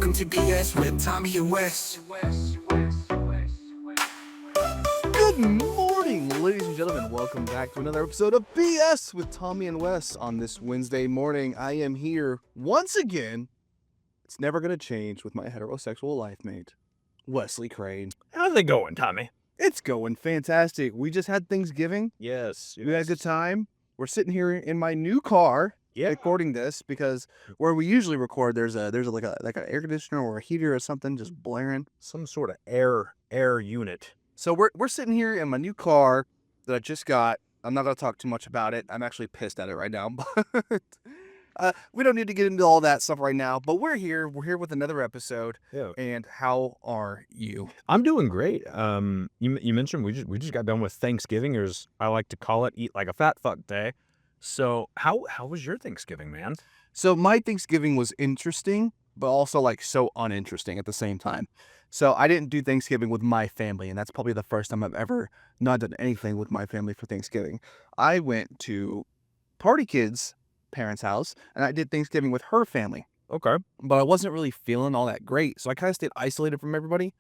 Welcome to BS with Tommy and Wes. Good morning, ladies and gentlemen. Welcome back to another episode of BS with Tommy and Wes. On this Wednesday morning, I am here once again. It's never going to change with my heterosexual life mate, Wesley Crane. How's it going, Tommy? It's going fantastic. We just had Thanksgiving. Yes. We had a good time. We're sitting here in my new car recording this because where we usually record, there's like an air conditioner or a heater or something just blaring. Some sort of air unit. So we're sitting here in my new car that I just got. I'm not going to talk too much about it. I'm actually pissed at it right now, but we don't need to get into all that stuff right now. But we're here. We're here with another episode. Yeah. And how are you? I'm doing great. You mentioned we just got done with Thanksgiving, or as I like to call it, eat like a fat fuck day. So how was your Thanksgiving, man? So my Thanksgiving was interesting, but also like so uninteresting at the same time. So I didn't do Thanksgiving with my family, and that's probably the first time I've ever not done anything with my family for Thanksgiving. I went to Party Kid's parents' house, and I did Thanksgiving with her family. Okay. But I wasn't really feeling all that great, so I kind of stayed isolated from everybody.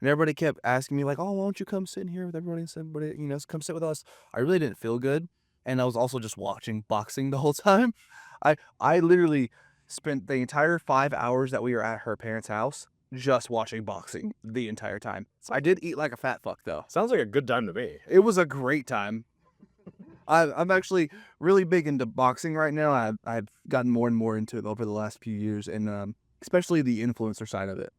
And everybody kept asking me like, "Oh, why don't you come sit in here with everybody and somebody, come sit with us?" I really didn't feel good, and I was also just watching boxing the whole time. I literally spent the entire 5 hours that we were at her parents' house just watching boxing the entire time. I did eat like a fat fuck though. Sounds like a good time to me. It was a great time. I'm actually really big into boxing right now. I've gotten more and more into it over the last few years, and especially the influencer side of it.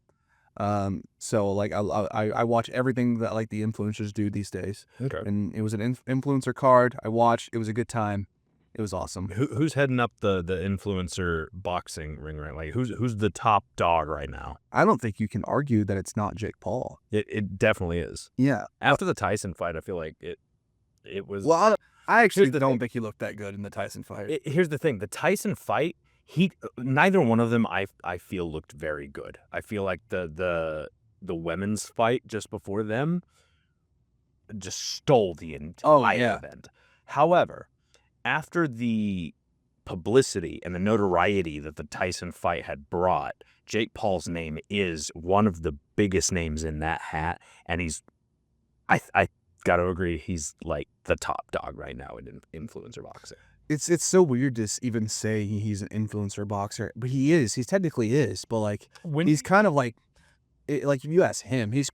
So like I watch everything that like the influencers do these days. Okay. And it was an influencer card I watched. It was a good time. It was awesome. Who's heading up the influencer boxing ring right? Like who's the top dog right now? I don't think you can argue that it's not Jake Paul. It definitely is. Yeah. After the Tyson fight, I feel like it was. Well, I actually the don't thing. think he looked that good in the Tyson fight. Here's the thing: the Tyson fight, neither one of them I feel looked very good. I feel like the women's fight just before them just stole the entire event. However, after the publicity and the notoriety that the Tyson fight had brought, Jake Paul's name is one of the biggest names in that hat, and I got to agree, he's like the top dog right now in influencer boxing. It's so weird to even say he's an influencer boxer, but he is. He technically is, but like he's kind of like if you ask him, he's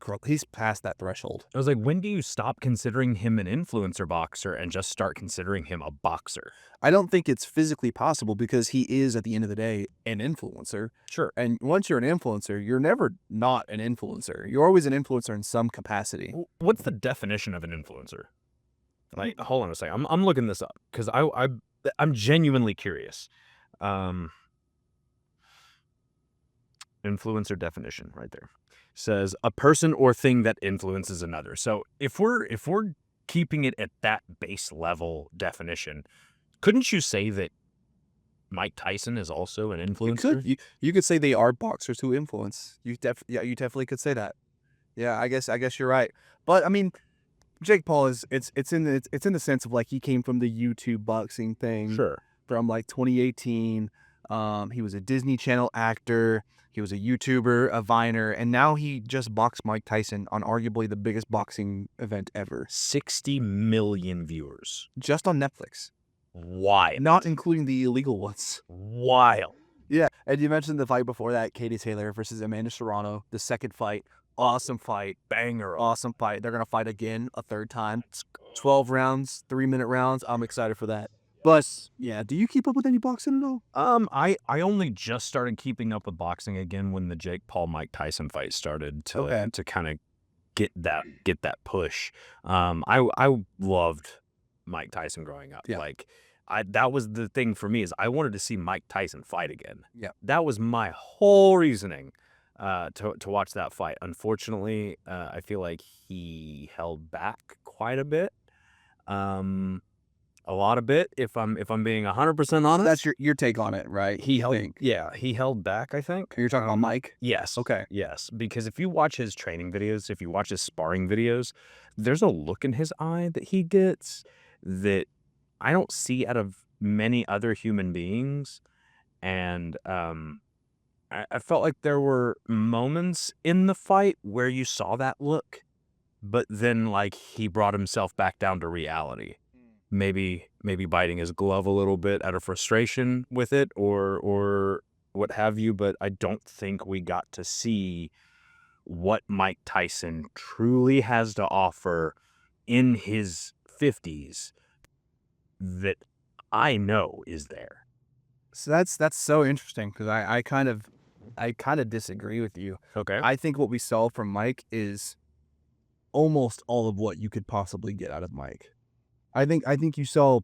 past that threshold. I was like, when do you stop considering him an influencer boxer and just start considering him a boxer? I don't think it's physically possible because he is, at the end of the day, an influencer. Sure. And once you're an influencer, you're never not an influencer. You're always an influencer in some capacity. What's the definition of an influencer? Like, hold on a second. I'm looking this up because I'm genuinely curious. Influencer definition right there says a person or thing that influences another. So if we're keeping it at that base level definition, couldn't you say that Mike Tyson is also an influencer? You could say they are boxers who influence. You definitely could say that. Yeah, I guess you're right. But I mean, Jake Paul is it's in the sense of like he came from the YouTube boxing thing. Sure. From like 2018. He was a Disney Channel actor. He was a YouTuber, a Viner, and now he just boxed Mike Tyson on arguably the biggest boxing event ever. 60 million viewers. Just on Netflix. Wild. Not including the illegal ones. Wild. Yeah, and you mentioned the fight before that, Katie Taylor versus Amanda Serrano, the second fight. Awesome fight. Banger. Awesome fight. They're going to fight again a third time. 12 rounds, 3-minute rounds. I'm excited for that. But yeah, do you keep up with any boxing at all? I only just started keeping up with boxing again when the Jake Paul Mike Tyson fight started to kind of get that push. I loved Mike Tyson growing up. Yeah. Like that was the thing for me is I wanted to see Mike Tyson fight again. Yeah. That was my whole reasoning to watch that fight. Unfortunately, I feel like he held back quite a bit. A lot of it, if I'm being 100% honest. That's your take on it, right? He held back, I think. You're talking about Mike? Yes. Okay. Yes, because if you watch his training videos, if you watch his sparring videos, there's a look in his eye that he gets that I don't see out of many other human beings. And I felt like there were moments in the fight where you saw that look, but then like he brought himself back down to reality. Maybe biting his glove a little bit out of frustration with it or what have you, but I don't think we got to see what Mike Tyson truly has to offer in his 50s that I know is there. So that's so interesting because I kind of disagree with you. Okay. I think what we saw from Mike is almost all of what you could possibly get out of Mike. I think you saw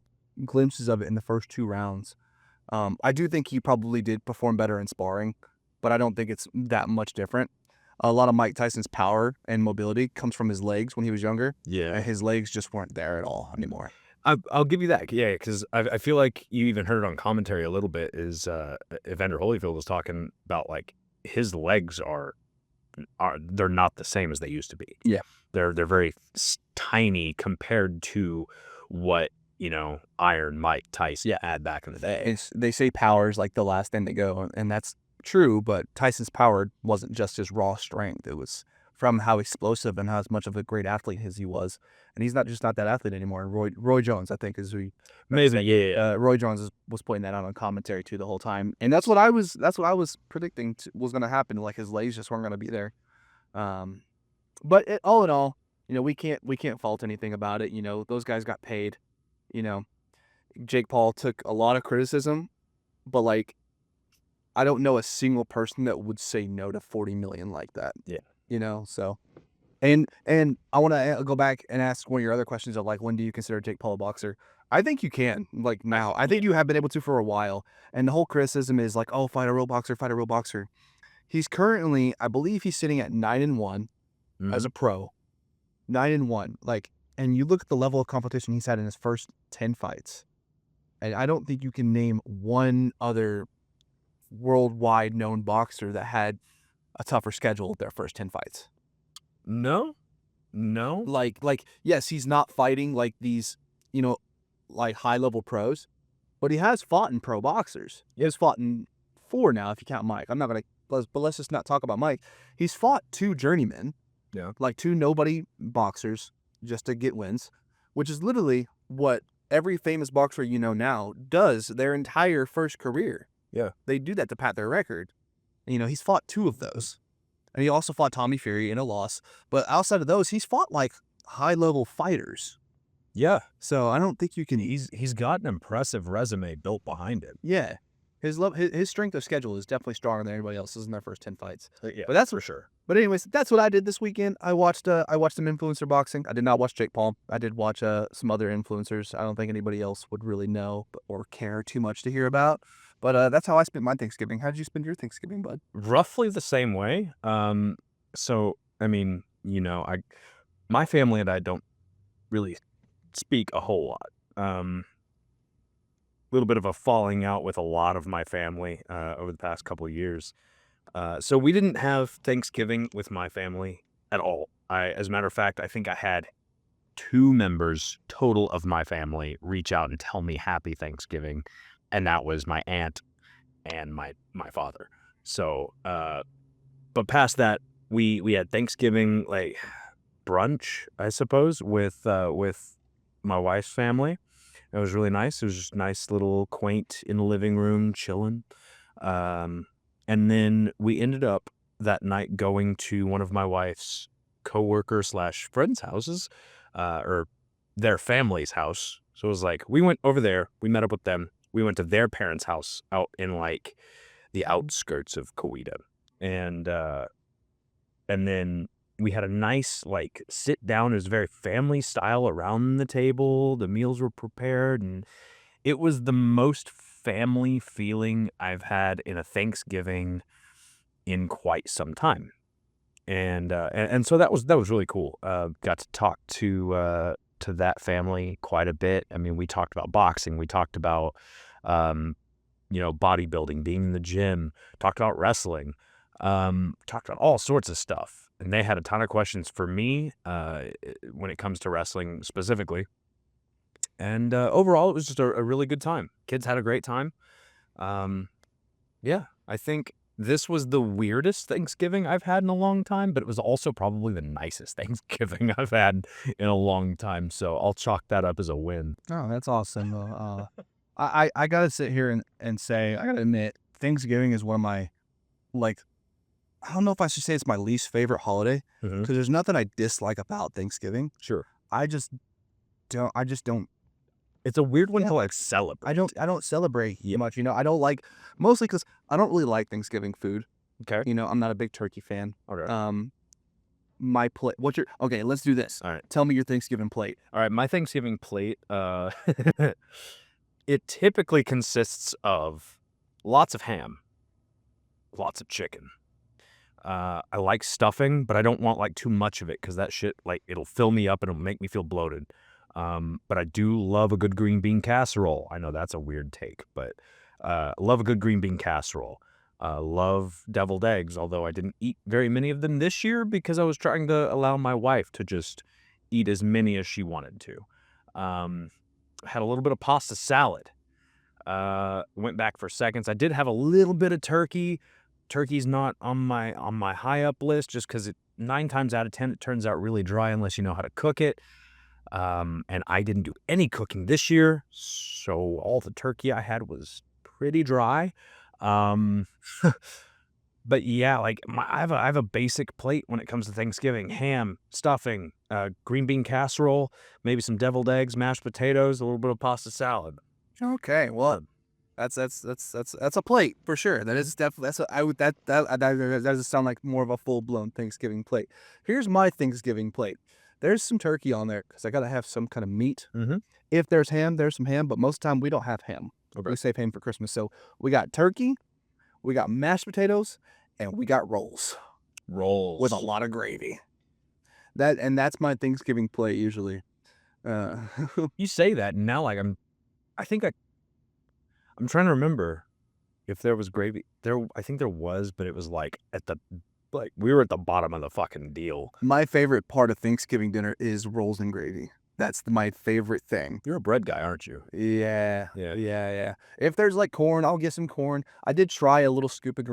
glimpses of it in the first 2 rounds. I do think he probably did perform better in sparring, but I don't think it's that much different. A lot of Mike Tyson's power and mobility comes from his legs when he was younger. Yeah. And his legs just weren't there at all anymore. I'll give you that. Yeah, because I feel like you even heard it on commentary a little bit is Evander Holyfield was talking about like his legs are they're not the same as they used to be. Yeah. They're very tiny compared to what, Iron Mike Tyson had back in the day. They say power is like the last thing to go, and that's true, but Tyson's power wasn't just his raw strength. It was from how explosive and how much of a great athlete he was. And he's not that athlete anymore. Roy Jones, I think, is who he... Amazing. Yeah. Roy Jones was pointing that out on commentary too the whole time. And that's what I was predicting was going to happen. Like his legs just weren't going to be there. But all in all, we can't fault anything about it. Those guys got paid. Jake Paul took a lot of criticism, but like, I don't know a single person that would say no to $40 million like that. Yeah. So, and I want to go back and ask one of your other questions of like, when do you consider Jake Paul a boxer? I think you can, like now. I think you have been able to for a while. And the whole criticism is like, oh, fight a real boxer. He's currently, I believe he's sitting at 9-1 as a pro. 9-1. Like, and you look at the level of competition he's had in his first 10 fights. And I don't think you can name one other worldwide known boxer that had a tougher schedule their first 10 fights. No. Like yes, he's not fighting like these, like high level pros, but he has fought in pro boxers. He has fought in 4 now if you count Mike. I'm not going to, but let's just not talk about Mike. He's fought 2 journeymen. Yeah. Like 2 nobody boxers just to get wins, which is literally what every famous boxer now does their entire first career. Yeah. They do that to pat their record. And, he's fought 2 of those. And he also fought Tommy Fury in a loss. But outside of those, he's fought like high-level fighters. Yeah. So I don't think you can... He's got an impressive resume built behind him. Yeah. His strength of schedule is definitely stronger than everybody else's in their first 10 fights. Yeah, but that's for sure. But anyways, that's what I did this weekend. I watched some influencer boxing. I did not watch Jake Paul. I did watch some other influencers. I don't think anybody else would really know or care too much to hear about. But that's how I spent my Thanksgiving. How did you spend your Thanksgiving, bud? Roughly the same way. So I mean, my family and I don't really speak a whole lot. Little bit of a falling out with a lot of my family over the past couple of years. So we didn't have Thanksgiving with my family at all. As a matter of fact, I think I had 2 members total of my family reach out and tell me happy Thanksgiving. And that was my aunt and my father. So, but past that, we had Thanksgiving, like brunch, I suppose, with my wife's family. It was really nice. It was just nice little quaint in the living room, chilling. And then we ended up that night going to one of my wife's coworker/friends' houses, or their family's house. So it was like, we went over there, we met up with them. We went to their parents' house out in like the outskirts of Coweta. And then we had a nice like sit down. It was very family style around the table. The meals were prepared, and it was the most family feeling I've had in a Thanksgiving in quite some time. And so that was really cool. Got to talk to that family quite a bit. I mean, we talked about boxing. We talked about bodybuilding, being in the gym. Talked about wrestling. Talked about all sorts of stuff. And they had a ton of questions for me when it comes to wrestling specifically. And overall, it was just a really good time. Kids had a great time. I think this was the weirdest Thanksgiving I've had in a long time, but it was also probably the nicest Thanksgiving I've had in a long time. So I'll chalk that up as a win. Oh, that's awesome. I gotta sit here and say, I gotta admit, Thanksgiving is one of my, like, I don't know if I should say it's my least favorite holiday, because there's nothing I dislike about Thanksgiving. Sure. I just don't. It's a weird one Yeah. to like celebrate. I don't celebrate much. You know, I don't like, mostly because I don't really like Thanksgiving food. Okay. You know, I'm not a big turkey fan. Okay. My plate. Okay, let's do this. All right. Tell me your Thanksgiving plate. All right. My Thanksgiving plate, it typically consists of lots of ham, lots of chicken. I like stuffing, but I don't want like too much of it because that shit, like, it'll fill me up and it'll make me feel bloated. But I do love a good green bean casserole. I know that's a weird take, but love a good green bean casserole. Love deviled eggs, although I didn't eat very many of them this year because I was trying to allow my wife to just eat as many as she wanted to. Had a little bit of pasta salad. Went back for seconds. I did have a little bit of turkey. Turkey's not on my high up list just because 9 times out of 10 it turns out really dry unless you know how to cook it. And I didn't do any cooking this year, so all the turkey I had was pretty dry. But yeah, like I have a basic plate when it comes to Thanksgiving: ham, stuffing, green bean casserole, maybe some deviled eggs, mashed potatoes, a little bit of pasta salad. Okay, well, that's a plate for sure. That is definitely that doesn't sound like more of a full blown Thanksgiving plate. Here's my Thanksgiving plate. There's some turkey on there because I gotta have some kind of meat. If there's ham, there's some ham, but most of the time we don't have ham. Okay. We save ham for Christmas. So we got turkey, we got mashed potatoes, and we got rolls Rolls with a lot of gravy. That's my Thanksgiving plate usually. You say that and now, like I'm trying to remember if there was gravy. I think there was, but it was like we were at the bottom of the fucking deal. My favorite part of Thanksgiving dinner is rolls and gravy. That's my favorite thing. You're a bread guy, aren't you? Yeah. If there's like corn, I'll get some corn. I did try a little scoop of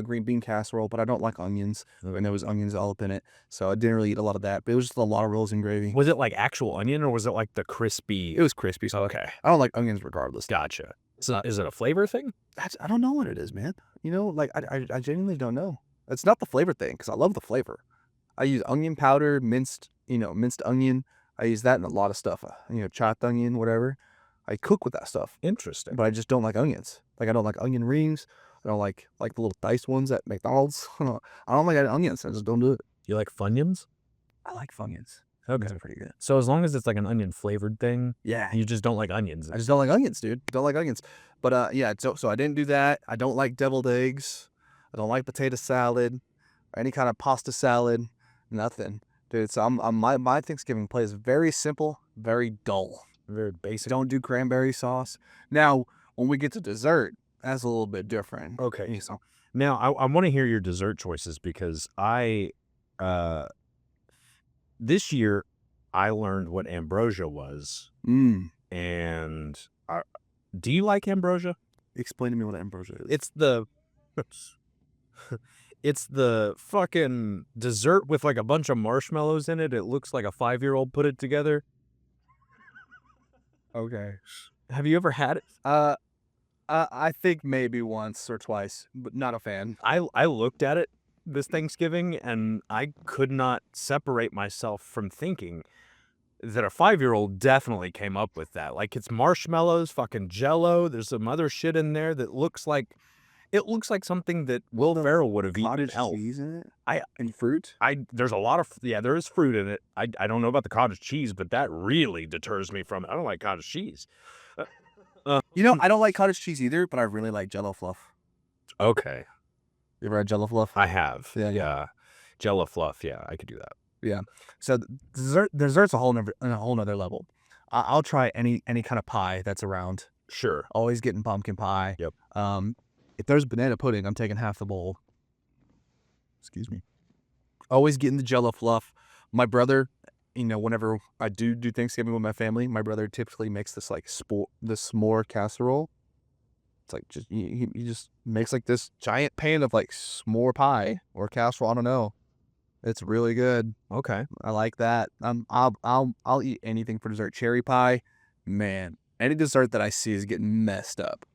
green bean casserole, but I don't like onions, and there was onions all up in it, so I didn't really eat a lot of that. But it was just a lot of rolls and gravy. Was it like actual onion or was it like the crispy? It was crispy. So Okay. I don't like onions regardless. Gotcha. So is it a flavor thing? I don't know what it is, man. You know, like I genuinely don't know. It's not the flavor thing because I love the flavor. I use onion powder, minced onion. I use that in a lot of stuff. Chopped onion, whatever. I cook with that stuff. Interesting. But I just don't like onions. Like I don't like onion rings. I don't like the little diced ones at McDonald's. I don't like onions. I just don't do it. You like Funyuns? I like Funyuns. Okay. They're pretty good. So as long as it's like an onion flavored thing, Yeah. you just don't like onions. I just don't like onions, dude. Don't like onions. But yeah. So I didn't do that. I don't like deviled eggs. I don't like potato salad or any kind of pasta salad. Nothing. Dude, so my Thanksgiving plate is very simple, very dull. Very basic. Don't do cranberry sauce. Now, when we get to dessert, that's a little bit different. Okay. So, Now, I want to hear your dessert choices because this year, I learned what ambrosia was. And do you like ambrosia? Explain to me what ambrosia is. It's the fucking dessert with like a bunch of marshmallows in it. It looks like a 5-year-old put it together. Okay. Have you ever had it? I think maybe once or twice, but not a fan. I looked at it this Thanksgiving and I could not separate myself from thinking that a 5-year-old definitely came up with that. Like, it's marshmallows, fucking Jello. There's some other shit in there that looks like something that Will Ferrell would have eaten. Cottage cheese in it? And fruit? There's a lot of, there is fruit in it. I don't know about the cottage cheese, but that really deters me from it. I don't like cottage cheese. I don't like cottage cheese either, but I really like Jello fluff. Okay. You ever had Jello fluff? I have. Yeah. Jello fluff. Yeah, I could do that. Yeah. So dessert's a whole nother level. I'll try any kind of pie that's around. Sure. Always getting pumpkin pie. Yep. If there's banana pudding, I'm taking half the bowl. Excuse me. Always getting the Jello fluff. My brother, whenever I do Thanksgiving with my family, my brother typically makes this like the s'more casserole. It's like just he just makes like this giant pan of like s'more pie or casserole. I don't know. It's really good. Okay. I like that. I'll eat anything for dessert. Cherry pie, man. Any dessert that I see is getting messed up.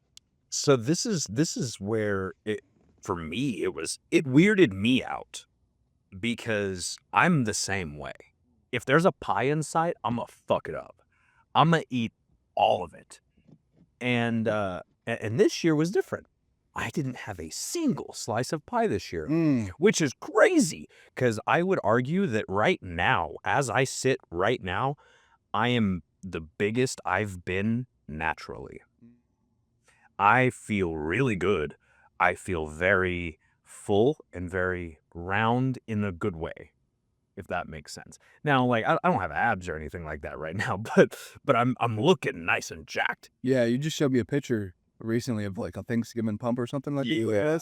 So this is where it for me it weirded me out because I'm the same way. If there's a pie in sight, I'm gonna fuck it up. I'm gonna eat all of it. And this year was different. I didn't have a single slice of pie this year, which is crazy because I would argue that right now, as I sit right now, I am the biggest I've been naturally. I feel really good. I feel very full and very round in a good way, if that makes sense. Now, like I don't have abs or anything like that right now, but I'm looking nice and jacked. Yeah, you just showed me a picture recently of like a Thanksgiving pump or something like that. Yeah.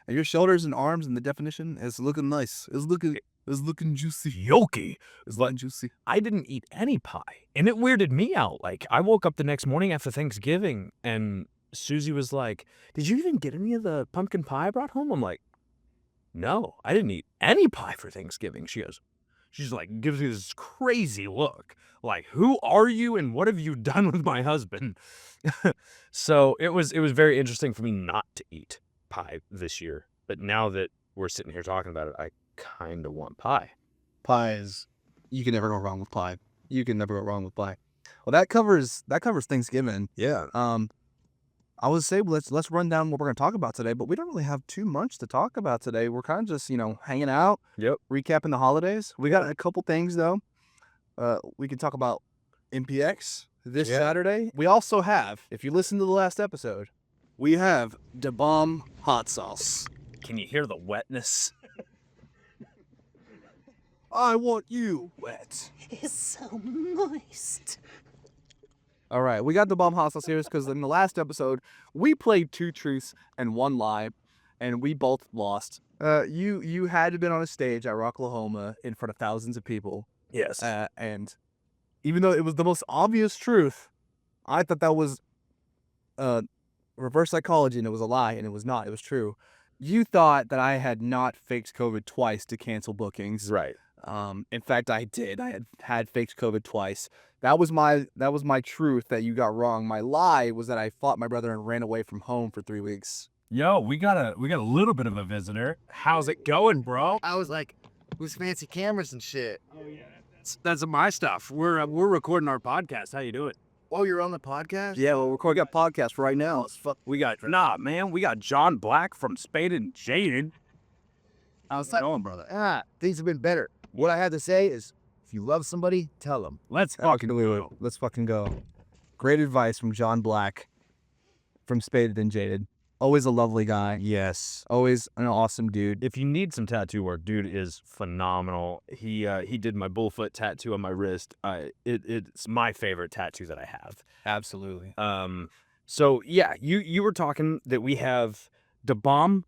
And your shoulders and arms and the definition is looking nice. It's looking juicy. Yoki. It's looking juicy. I didn't eat any pie, and it weirded me out. Like I woke up the next morning after Thanksgiving, and Susie was like, "Did you even get any of the pumpkin pie I brought home?" I'm like, "No, I didn't eat any pie for Thanksgiving." She's like, gives me this crazy look, like, "Who are you, and what have you done with my husband?" So it was very interesting for me not to eat pie this year, but now that we're sitting here talking about it, I kind of want pie. You can never go wrong with pie. You can never go wrong with pie. Well, that covers Thanksgiving. Yeah. I would say let's run down what we're going to talk about today, but we don't really have too much to talk about today. We're kind of just, hanging out, Yep. recapping the holidays. We got a couple things though. We can talk about MPX this Saturday. We also have, if you listen to the last episode, we have DaBomb hot sauce. Can you hear the wetness? I want you wet. It's so moist. All right, we got DaBomb hot sauce here because in the last episode, we played 2 truths and 1 lie, and we both lost. You had to been on a stage at Rocklahoma in front of thousands of people. Yes. And even though it was the most obvious truth, I thought that was reverse psychology and it was a lie, and it was not. It was true. You thought that I had not faked COVID twice to cancel bookings. Right. In fact, I did. I had faked COVID twice. That was my truth that you got wrong. My lie was that I fought my brother and ran away from home for 3 weeks. Yo, we got a little bit of a visitor. How's it going, bro? I was like, who's fancy cameras and shit? Oh yeah, that's my stuff. We're recording our podcast. How you doing? Oh, you're on the podcast? Yeah, well, we got podcast right now. We got we got John Black from Spade and Jaded. How's it going, brother? Things have been better. What I had to say is, if you love somebody, tell them. Let's Okay, fucking wait. Let's fucking go. Great advice from John Black from Spaded and Jaded. Always a lovely guy. Yes. Always an awesome dude. If you need some tattoo work, dude is phenomenal. He did my bullfoot tattoo on my wrist. It's my favorite tattoo that I have. Absolutely. So yeah, you were talking that we have DaBomb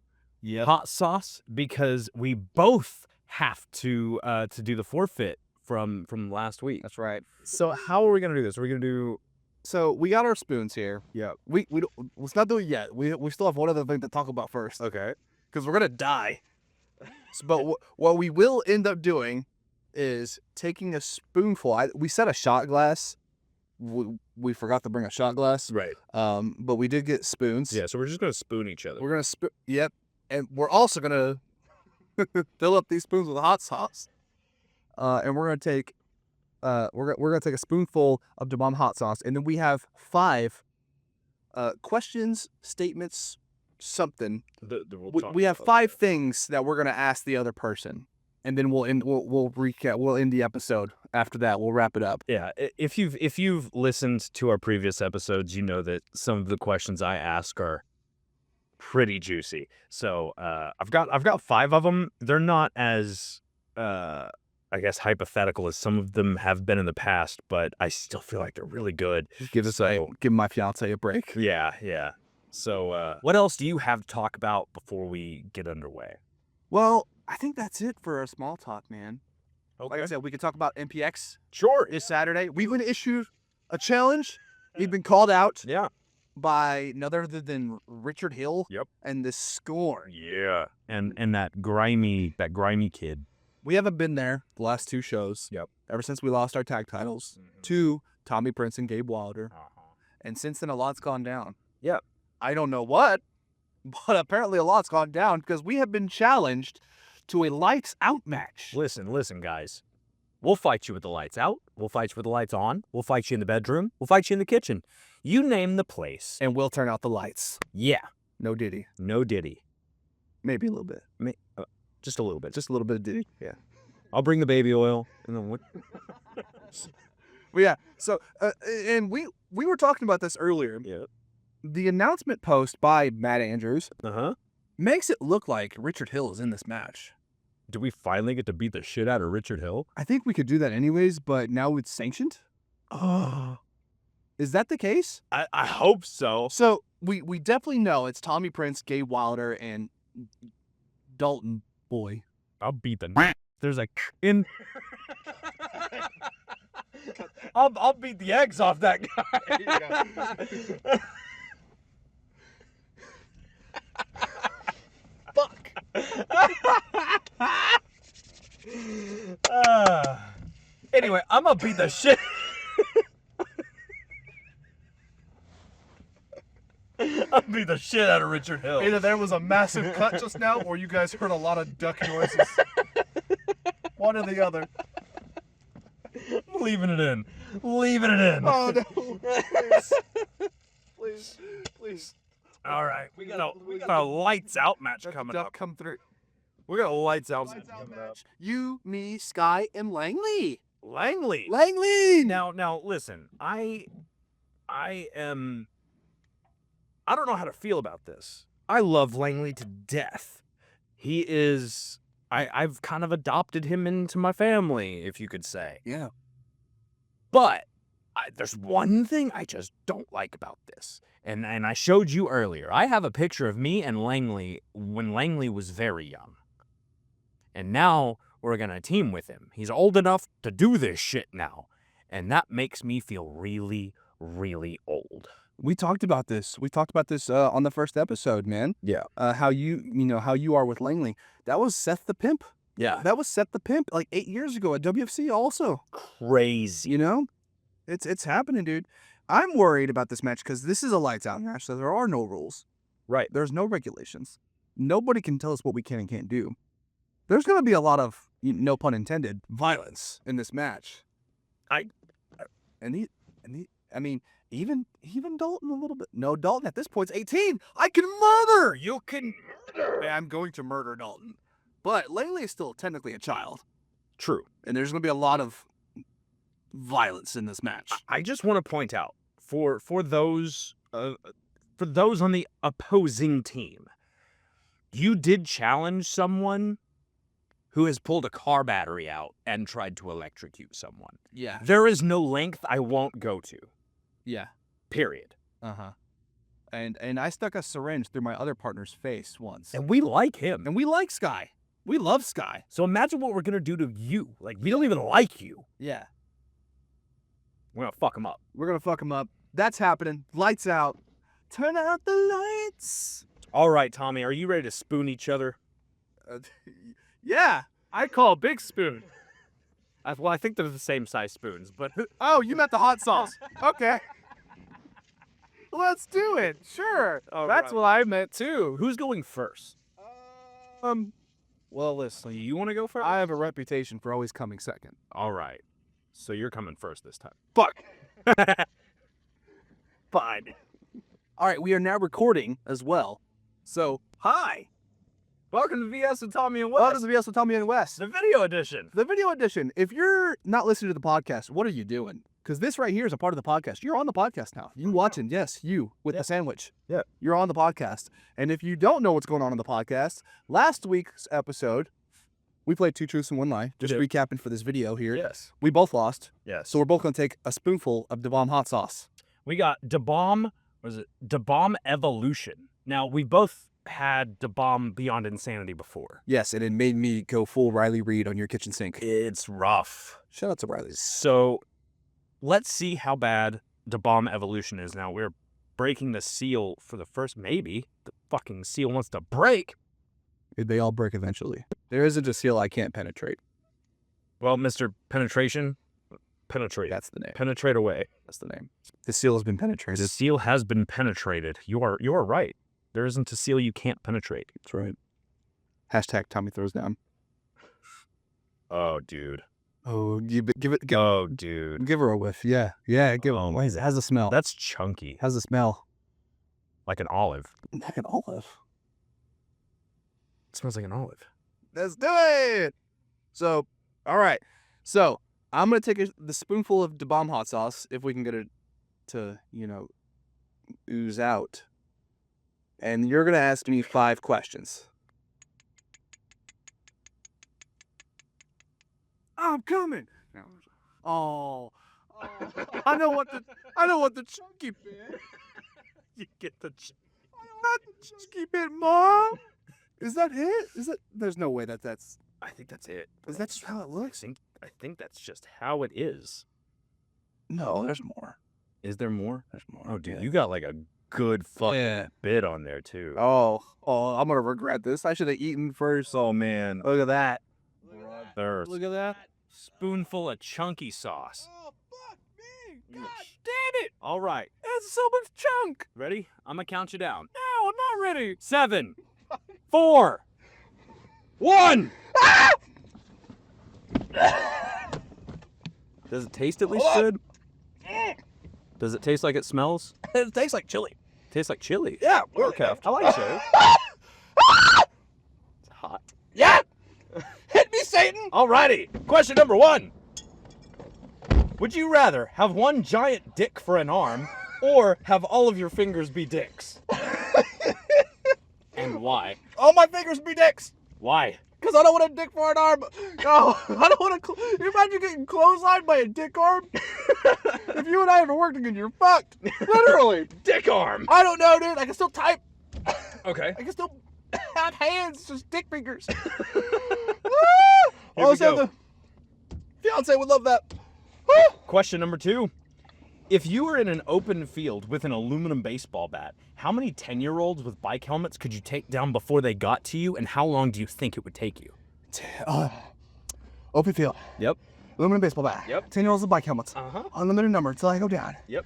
hot sauce because we both have to do the forfeit from last week. That's right. So how are we gonna do this? Are we gonna do? So we got our spoons here. Yeah. Let's not do it yet. We still have one other thing to talk about first. Okay. Because we're gonna die. But what we will end up doing is taking a spoonful. We set a shot glass. We forgot to bring a shot glass. Right. But we did get spoons. Yeah. So we're just gonna spoon each other. We're gonna spoon. Yep. And we're also gonna fill up these spoons with hot sauce. And we're gonna take. We're gonna take a spoonful of DaBomb hot sauce, and then we have 5 questions, statements, something. We have 5 things that we're gonna ask the other person, and then we'll recap. We'll end the episode. After that, we'll wrap it up. Yeah, if you've listened to our previous episodes, you know that some of the questions I ask are pretty juicy. So I've got 5 of them. They're not as I guess hypothetical as some of them have been in the past, but I still feel like they're really good. Give my fiance a break. Yeah. So what else do you have to talk about before we get underway? Well, I think that's it for our small talk, man. Okay. Like I said, we can talk about MPX Sure. this Saturday. We've been issued a challenge. We've been called out. Yeah. by none other than Richard Hill. Yep. And the Scorn. Yeah. And that grimy kid. We haven't been there the last 2 shows. Yep. Ever since we lost our tag titles to Tommy Prince and Gabe Wilder. And since then, a lot's gone down. Yep. I don't know what, but apparently a lot's gone down because we have been challenged to a lights out match. Listen, guys. We'll fight you with the lights out. We'll fight you with the lights on. We'll fight you in the bedroom. We'll fight you in the kitchen. You name the place. And we'll turn out the lights. Yeah. No Diddy. No Diddy. Maybe a little bit. Just a little bit. Just a little bit of Diddy. Yeah. I'll bring the baby oil. And then what? Well, yeah. So, and we were talking about this earlier. Yeah. The announcement post by Matt Andrews Uh-huh. makes it look like Richard Hill is in this match. Do we finally get to beat the shit out of Richard Hill? I think we could do that anyways, but now it's sanctioned. Oh. Is that the case? I hope so. So we definitely know it's Tommy Prince, Gabe Wilder, and Dalton Boy. I'll beat the there's a in I'll beat the eggs off that guy. Fuck. Anyway, I'm gonna beat the shit. I'll beat the shit out of Richard Hill. Either there was a massive cut just now, or you guys heard a lot of duck noises. One or the other. Leaving it in. Leaving it in. Oh no! Please. All right, we got a lights out match coming Duck up. come through. We got a lights out match coming up. You, me, Sky, and Langley. Langley. Langley. Now listen. I don't know how to feel about this. I love Langley to death. He is. I've kind of adopted him into my family, if you could say. Yeah. But there's one thing I just don't like about this. And I showed you earlier. I have a picture of me and Langley when Langley was very young. And now we're going to team with him. He's old enough to do this shit now. And that makes me feel really, really old. We talked about this. We talked about this on the first episode, man. Yeah. How you are with Langley. That was Seth the Pimp. Yeah. That was Seth the Pimp like 8 years ago at WFC also. Crazy. You know? It's happening, dude. I'm worried about this match because this is a lights out match, so there are no rules. Right. There's no regulations. Nobody can tell us what we can and can't do. There's going to be a lot of, no pun intended, violence in this match. Even Dalton a little bit. No, Dalton at this point's 18. I can murder. You can murder. I'm going to murder Dalton. But Langley is still technically a child. True. And there's going to be a lot of violence in this match. I just want to point out for those on the opposing team, you did challenge someone who has pulled a car battery out and tried to electrocute someone. Yeah. There is no length I won't go to. Yeah. Period. Uh-huh. And I stuck a syringe through my other partner's face once. And we like him. And we like Sky. We love Sky. So imagine what we're going to do to you. Like, we don't even like you. Yeah. We're going to fuck him up. We're going to fuck him up. That's happening. Lights out. Turn out the lights. All right, Tommy, are you ready to spoon each other? Yeah. I call Big Spoon. Well, I think they're the same size spoons, but Oh, you meant the hot sauce. Okay. Let's do it. Sure. That's what I meant too. who's going first? Well, listen. You want to go first? I have a reputation for always coming second. All right. So you're coming first this time. Fuck. Fine. All right, we are now recording as well. So, hi. Welcome to VS with Tommy and Wes. Welcome to VS with Tommy and Wes. The video edition. The video edition. If you're not listening to the podcast, what are you doing? Because this right here is a part of the podcast. You're on the podcast now. You watching, yes, you with the sandwich. Yeah. You're on the podcast. And if you don't know what's going on in the podcast, last week's episode, we played 2 Truths and 1 Lie. Just We did. recapping for this video here. Yes. We both lost. Yes. So we're both going to take a spoonful of DaBomb hot sauce. We got DaBomb, DaBomb Evolution. Now, we both had DaBomb Beyond Insanity before. Yes, and it made me go full Riley Reid on your kitchen sink. It's rough. Shout out to Riley. So let's see how bad DaBomb Evolution is now. We're breaking the seal for the first, maybe the fucking seal wants to break. They all break eventually. There isn't a seal I can't penetrate. Well, Mr. Penetration, penetrate. That's the name. Penetrate away. That's the name. The seal has been The penetrated. seal has been penetrated. You are right. There isn't a seal you can't penetrate. That's right. Hashtag Tommy throws down. Oh, dude. Oh, give Oh, dude. give her a whiff. Yeah, give her. Why is it? Has a smell. That's chunky. Has a smell. Like an olive. Like an olive. It smells like an olive. Let's do it. So, all right. So I'm gonna take the spoonful of DaBomb hot sauce if we can get it to ooze out, and you're gonna ask me 5 questions. I'm coming. Oh, I know what the chunky bit. You get the... Not the chunky bit, Mom. Is that it? Is that? There's no way that's. I think that's it. Is that just how it looks? I think that's just how it is. No, there's more. Is there more? There's more. Oh, dude, Yeah. you got like a good fucking Yeah. bit on there, too. Oh, I'm gonna regret this. I should have eaten first. Oh, man. Look at that. Thirst. Look at that. Spoonful of chunky sauce. Oh, fuck me. You God sh- damn it. All right. That's so much chunk. Ready? I'm going to count you down. No, I'm not ready. 7, 4, 1. Does it taste at least good? Does it taste like it smells? It tastes like chili. Tastes like chili. Yeah. Okay. I like chili. It's hot. Yeah. Hit me, Satan. Alrighty. Question number 1. Would you rather have one giant dick for an arm or have all of your fingers be dicks? And why? All my fingers be dicks. Why? Because I don't want a dick for an arm. No, I don't want to. Imagine getting clotheslined by a dick arm. If you and I ever worked again, you're fucked. Literally. Dick arm. I don't know, dude. I can still type. Okay. I can still have hands, just dick fingers. we Also, go. the fiance would love that. Question number 2. If you were in an open field with an aluminum baseball bat, how many 10-year-olds with bike helmets could you take down before they got to you, and how long do you think it would take you? Open field. Yep. Aluminum baseball bat. Yep. 10-year-olds with bike helmets. Uh-huh. Unlimited number until I go down. Yep.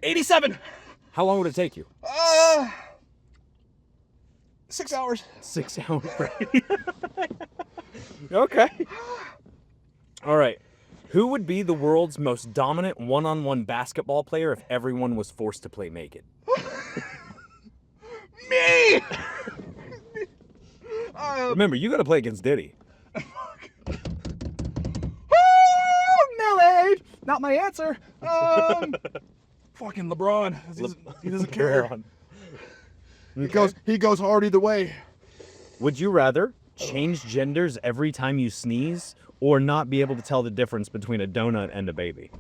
87. How long would it take you? 6 hours. 6 hours. Okay. All right. Who would be the world's most dominant one-on-one basketball player if everyone was forced to play naked? Me. Remember, you got to play against Diddy. Nelly. Not my answer. Fucking LeBron. He doesn't care. He goes hard either way. Would you rather change genders every time you sneeze or not be able to tell the difference between a donut and a baby?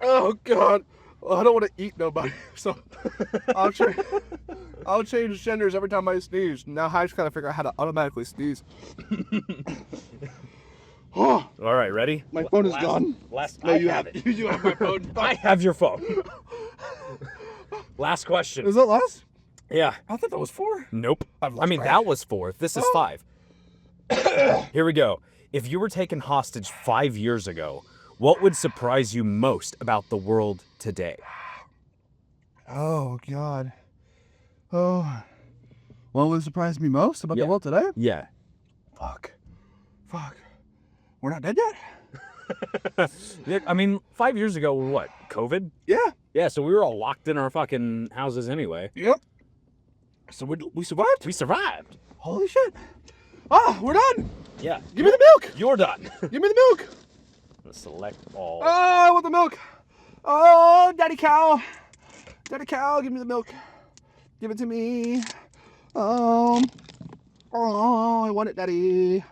Oh God. Well, I don't want to eat nobody, so I'll change genders every time I sneeze. Now I just gotta figure out how to automatically sneeze. Oh, All right, ready? my phone is gone. No, you have it. You have my phone. I have your phone. Last question. Is that last? Yeah. I thought that was 4. Nope. I've I lost mean, track. that was 4. This is 5. Here we go. If you were taken hostage 5 years ago, what would surprise you most about the world today? Oh God. Oh. What would surprise me most about Yeah. the world today? Yeah. Fuck. We're not dead yet? Yeah, I mean, 5 years ago, what? COVID? Yeah. Yeah, so we were all locked in our fucking houses anyway. Yep. So we survived? We survived. Holy shit. Ah, we're done. Yeah. Give me the milk. You're done. Give me the milk. Let's select all. Oh, I want the milk. Oh, daddy cow. Daddy cow, give me the milk. Give it to me. Oh, I want it, daddy.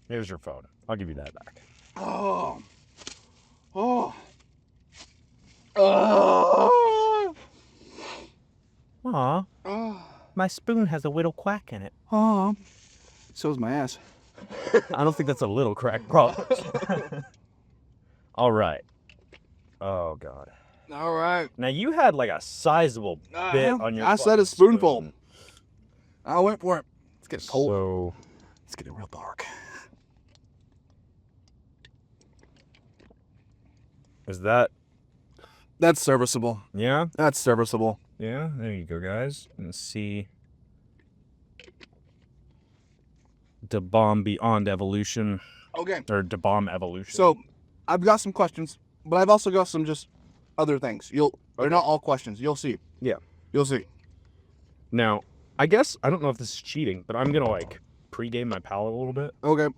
Here's your phone. I'll give you that back. Oh. Oh. Aw. Oh. My spoon has a little crack in it. Oh, so's my ass. I don't think that's a little crack, bro. All right. Oh, God. All right. Now, you had like a sizable bit on your I said a fucking spoonful. spoon. I went for it. It's getting cold. So, It's getting real dark. is that... That's serviceable. Yeah? That's serviceable. Yeah, there you go, guys. Let's see. DaBomb Evolution. Okay. Or DaBomb Evolution. So, I've got some questions, but I've also got some just other things. They're not all questions. You'll see. Yeah. You'll see. Now, I guess, I don't know if this is cheating, but I'm going to, like, pregame my palate a little bit. Okay.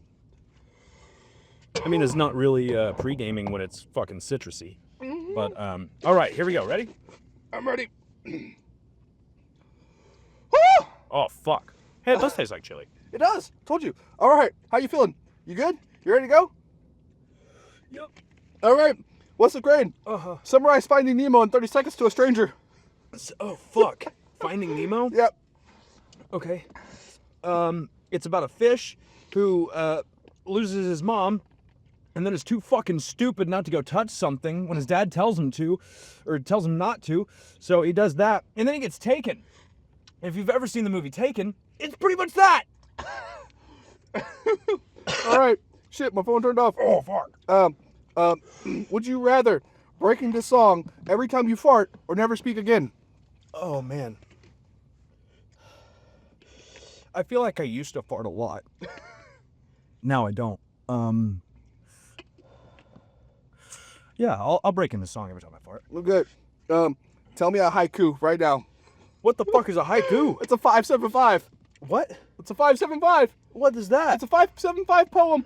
I mean, it's not really pre-gaming when it's fucking citrusy. But, all right, here we go. Ready? I'm ready. Oh, fuck. Hey, it does taste like chili. It does. Told you. All right. How you feeling? You good? You ready to go? Yep. All right. What's the grade? Uh-huh. Summarize Finding Nemo in 30 seconds to a stranger. Oh, fuck. Finding Nemo? Yep. Okay. It's about a fish who, loses his mom and then is too fucking stupid not to go touch something when his dad tells him to, or tells him not to. So he does that, and then he gets taken. If you've ever seen the movie Taken, it's pretty much that. All right. Shit, my phone turned off. Oh, fuck. Would you rather breaking this song every time you fart or never speak again? Oh, man. I feel like I used to fart a lot. Now I don't. Yeah, I'll break into song every time I fart. Look good. Tell me a haiku right now. What the fuck is a haiku? It's a 575. What? It's a 575. What is that? It's a 575 poem.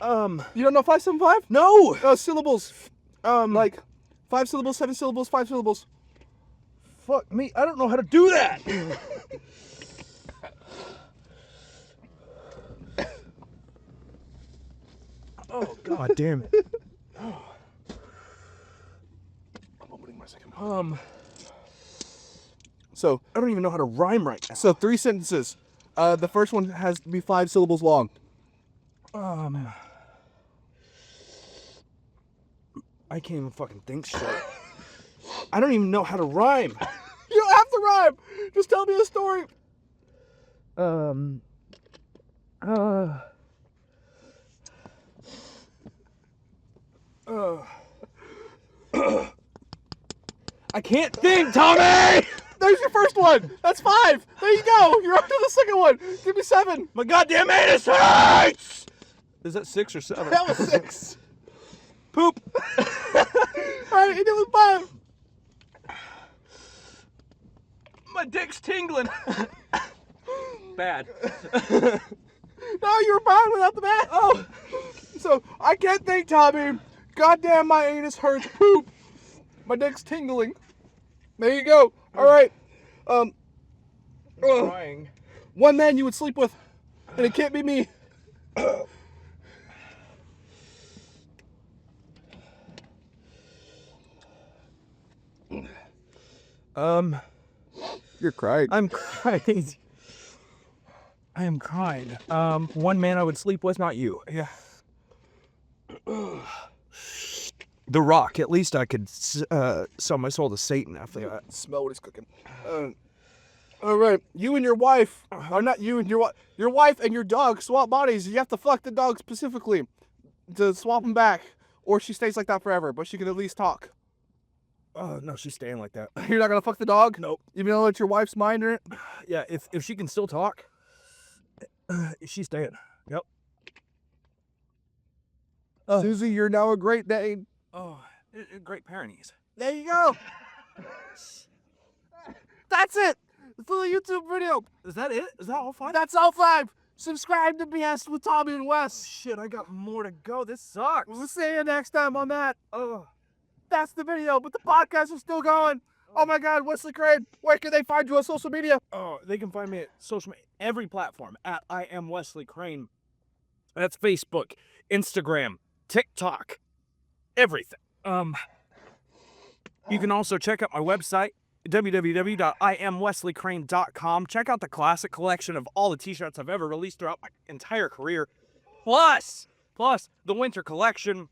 You don't know 575? No! Syllables. Like 5 syllables, 7 syllables, 5 syllables. Fuck me, I don't know how to do that! Oh, god damn it. I'm opening my second. So I don't even know how to rhyme right now. So 3 sentences. The first one has to be 5 syllables long. I can't even fucking think straight. I don't even know how to rhyme. You don't have to rhyme. Just tell me a story. I can't think, Tommy! There's your first one. That's 5. There you go. You're up to the second one. Give me 7. My goddamn anus hurts! Is that 6 or 7? That was 6. Poop! Alright, it was 5. My dick's tingling. Bad. No, you were fine without the bat. Oh. So, I can't think, Tommy. Goddamn, my anus hurts. Poop. My dick's tingling. There you go. All right. Crying. One man you would sleep with, and it can't be me. You're crying. I'm crying. I am crying. One man I would sleep with, not you. Yeah. The Rock. At least I could sell my soul to Satan after that. Smell what he's cooking. All right. You and your wife, or not you and your wife and your dog swap bodies. You have to fuck the dog specifically to swap them back, or she stays like that forever. But she can at least talk. Oh no, she's staying like that. You're not gonna fuck the dog? Nope. Even though it's your wife's mind in it? Yeah, if she can still talk, she's staying. Yep. Susie, you're now a Great Dane. Oh, great parenties. There you go. That's it. For the YouTube video. Is that it? Is that all 5? That's all 5. Subscribe to BS with Tommy and Wes. Shit, I got more to go. This sucks. We'll see you next time on that. Oh. That's the video, but the podcast is still going. Oh my God, Wesley Crane, where can they find you on social media? Oh, they can find me at every platform at I am Wesley Crane. That's Facebook, Instagram, TikTok, everything. You can also check out my website, www.imwesleycrane.com. Check out the classic collection of all the t-shirts I've ever released throughout my entire career. Plus the winter collection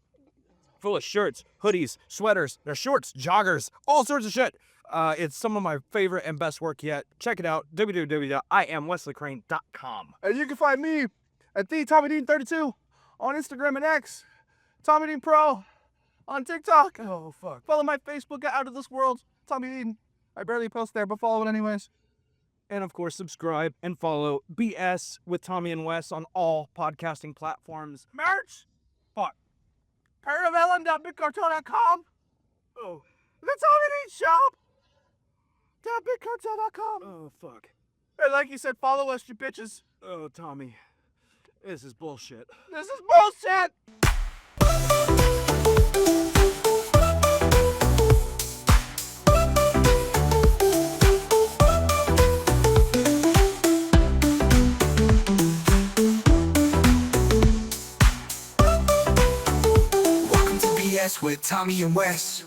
full of shirts, hoodies, sweaters, their shorts, joggers, all sorts of shit. It's some of my favorite and best work yet. Check it out, www.imwesleycrane.com. And you can find me at TommyDean32 on Instagram and X. Tommy Dean Pro on TikTok. Oh, fuck. Follow my Facebook at Out of This World. Tommy Dean. I barely post there, but follow it anyways. And of course, subscribe and follow BS with Tommy and Wes on all podcasting platforms. Merch? Fuck. Paravelum.bigcartel.com. Oh. The Tommy Dean Shop. .bigcartel.com. Oh, fuck. And like you said, follow us, you bitches. Oh, Tommy. This is bullshit. This is bullshit. Welcome to BS with Tommy and Wes.